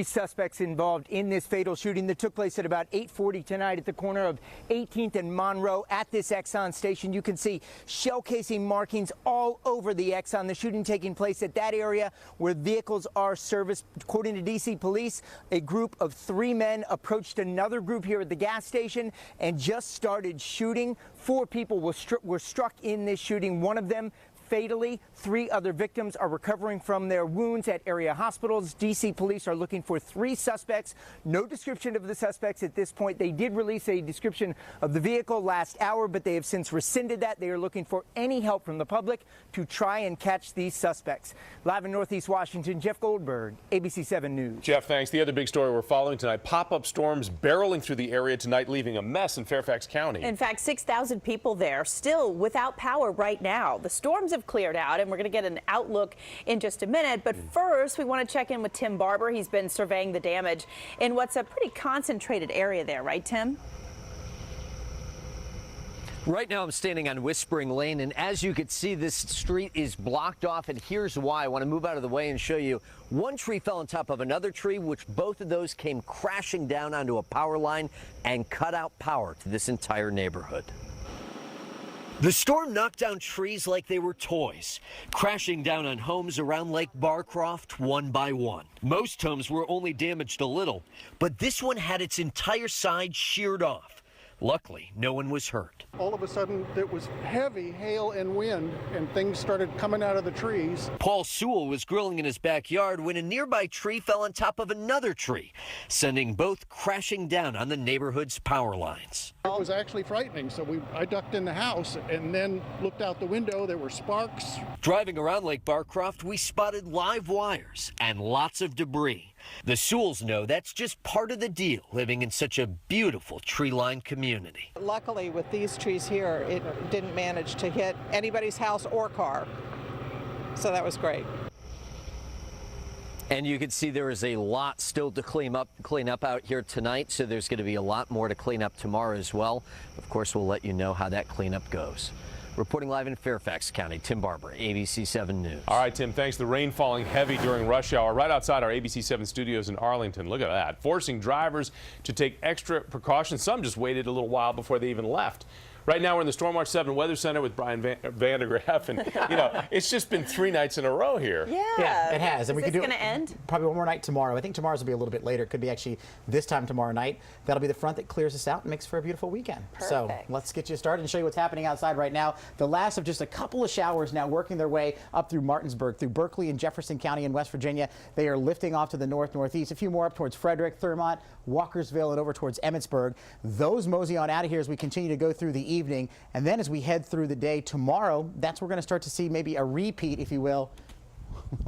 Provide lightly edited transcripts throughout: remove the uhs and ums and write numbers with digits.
Suspects involved in this fatal shooting that took place at about 8:40 tonight at the corner of 18th and Monroe at this Exxon station. You can see shell casing markings all over the Exxon. The shooting taking place at that area where vehicles are serviced. According to D.C. police, a group of 3 men approached another group here at the gas station and just started shooting. 4 people were struck in this shooting. One of them fatally. 3 other victims are recovering from their wounds at area hospitals. D.C. police are looking for 3 suspects. No description of the suspects at this point. They did release a description of the vehicle last hour, but they have since rescinded that. They are looking for any help from the public to try and catch these suspects. Live in Northeast Washington, Jeff Goldberg, ABC 7 News. Jeff, thanks. The other big story we're following tonight, pop-up storms barreling through the area tonight, leaving a mess in Fairfax County. In fact, 6,000 people there still without power right now. The storms have cleared out, and we're going to get an outlook in just a minute. But first, we want to check in with Tim Barber. He's been surveying the damage in what's a pretty concentrated area there, right, Tim? Right now I'm standing on Whispering Lane, and as you can see, this street is blocked off, and here's why. I want to move out of the way and show you. One tree fell on top of another tree, which both of those came crashing down onto a power line and cut out power to this entire neighborhood. The storm knocked down trees like they were toys, crashing down on homes around Lake Barcroft one by one. Most homes were only damaged a little, but this one had its entire side sheared off. Luckily, no one was hurt. All of a sudden, it was heavy hail and wind, and things started coming out of the trees. Paul Sewell was grilling in his backyard when a nearby tree fell on top of another tree, sending both crashing down on the neighborhood's power lines. It was actually frightening, so I ducked in the house and then looked out the window. There were sparks. Driving around Lake Barcroft, we spotted live wires and lots of debris. The Sewells know that's just part of the deal, living in such a beautiful tree-lined community. Luckily, with these trees here, it didn't manage to hit anybody's house or car, so that was great. And you can see there is a lot still to clean up out here tonight, so there's going to be a lot more to clean up tomorrow as well. Of course, we'll let you know how that cleanup goes. Reporting live in Fairfax County, Tim Barber, ABC 7 News. All right, Tim, thanks. The rain falling heavy during rush hour right outside our ABC 7 studios in Arlington. Look at that, forcing drivers to take extra precautions. Some just waited a little while before they even left. Right now, we're in the Storm Watch 7 Weather Center with Brian Van der Graaf, and you know it's just been 3 nights in a row here. Yeah, it has. And is this going to end? Probably one more night tomorrow. I think tomorrow's will be a little bit later. It could be actually this time tomorrow night. That'll be the front that clears us out and makes for a beautiful weekend. Perfect. So let's get you started and show you what's happening outside right now. The last of just a couple of showers now working their way up through Martinsburg, through Berkeley and Jefferson County in West Virginia. They are lifting off to the north-northeast. A few more up towards Frederick, Thurmont, Walkersville, and over towards Emmitsburg. Those mosey on out of here as we continue to go through the evening. And then as we head through the day tomorrow, that's where we're going to start to see maybe a repeat, if you will.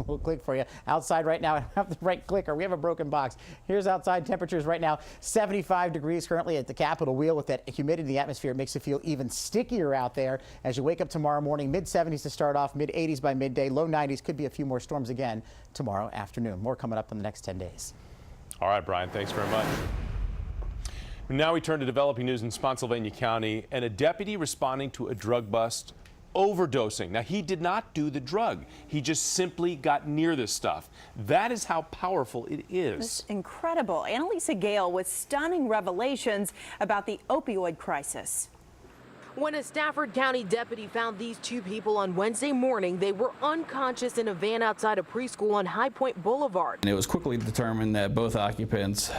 We'll click for you. Outside right now, I don't have the right clicker. We have a broken box. Here's outside temperatures right now. 75 degrees currently at the Capitol wheel. With that humidity in the atmosphere, it makes it feel even stickier out there as you wake up tomorrow morning. Mid-70s to start off, mid-80s by midday, low 90s. Could be a few more storms again tomorrow afternoon. More coming up in the next 10 days. All right, Brian, thanks very much. Now we turn to developing news in Spotsylvania County, and a deputy responding to a drug bust, overdosing. Now, he did not do the drug. He just simply got near this stuff. That is how powerful it is. It's incredible. Annalisa Gale with stunning revelations about the opioid crisis. When a Stafford County deputy found these 2 people on Wednesday morning, they were unconscious in a van outside a preschool on High Point Boulevard. And it was quickly determined that both occupants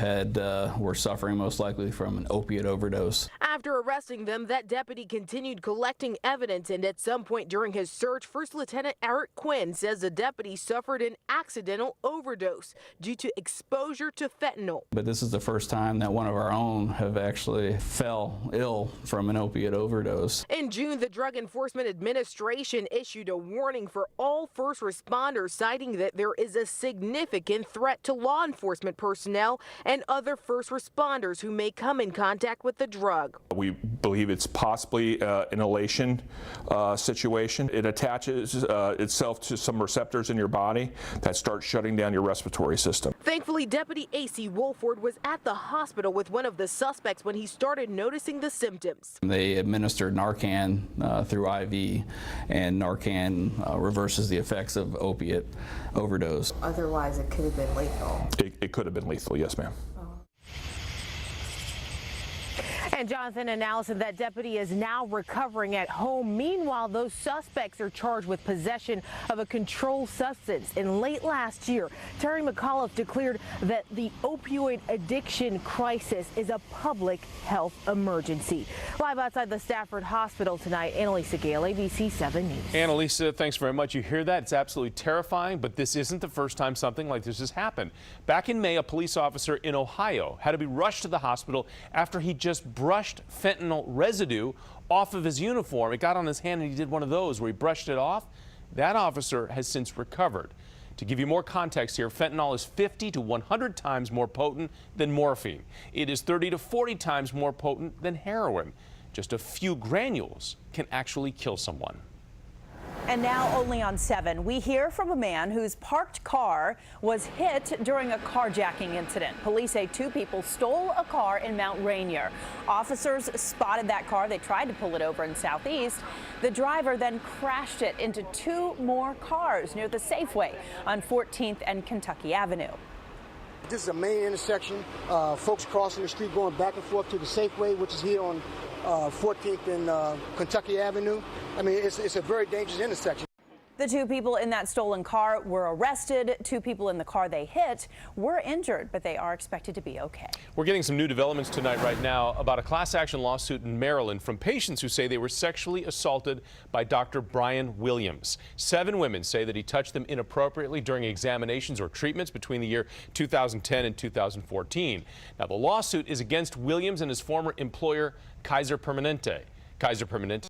were suffering most likely from an opiate overdose. After arresting them, that deputy continued collecting evidence, and at some point during his search, First Lieutenant Eric Quinn says the deputy suffered an accidental overdose due to exposure to fentanyl. But this is the first time that one of our own have actually fell ill from an opiate overdose. In June, the Drug Enforcement Administration issued a warning for all first responders, citing that there is a significant threat to law enforcement personnel and other first responders who may come in contact with the drug. We believe it's possibly an inhalation situation. It attaches itself to some receptors in your body that start shutting down your respiratory system. Thankfully, Deputy A.C. Wolford was at the hospital with one of the suspects when he started noticing the symptoms. They administered administered Narcan through IV, and Narcan reverses the effects of opiate overdose. Otherwise, it could have been lethal. It could have been lethal, yes, ma'am. And Jonathan and Allison, that deputy is now recovering at home. Meanwhile, those suspects are charged with possession of a controlled substance. And late last year, Terry McAuliffe declared that the opioid addiction crisis is a public health emergency. Live outside the Stafford Hospital tonight, Annalisa Gale, ABC 7 News. Annalisa, thanks very much. You hear that? It's absolutely terrifying, but this isn't the first time something like this has happened. Back in May, a police officer in Ohio had to be rushed to the hospital after he just brushed fentanyl residue off of his uniform. It got on his hand and he did one of those where he brushed it off. That officer has since recovered. To give you more context here, fentanyl is 50 to 100 times more potent than morphine. It is 30 to 40 times more potent than heroin. Just a few granules can actually kill someone. And now only on 7, we hear from a man whose parked car was hit during a carjacking incident. Police say 2 people stole a car in Mount Rainier. Officers spotted that car. They tried to pull it over in Southeast. The driver then crashed it into 2 more cars near the Safeway on 14th and Kentucky Avenue. This is a main intersection. Folks crossing the street going back and forth to the Safeway, which is here on 14th and Kentucky Avenue. I mean, it's a very dangerous intersection. The 2 people in that stolen car were arrested. 2 people in the car they hit were injured, but they are expected to be okay. We're getting some new developments tonight right now about a class action lawsuit in Maryland from patients who say they were sexually assaulted by Dr. Brian Williams. 7 women say that he touched them inappropriately during examinations or treatments between the year 2010 and 2014. Now, the lawsuit is against Williams and his former employer, Kaiser Permanente. Kaiser Permanente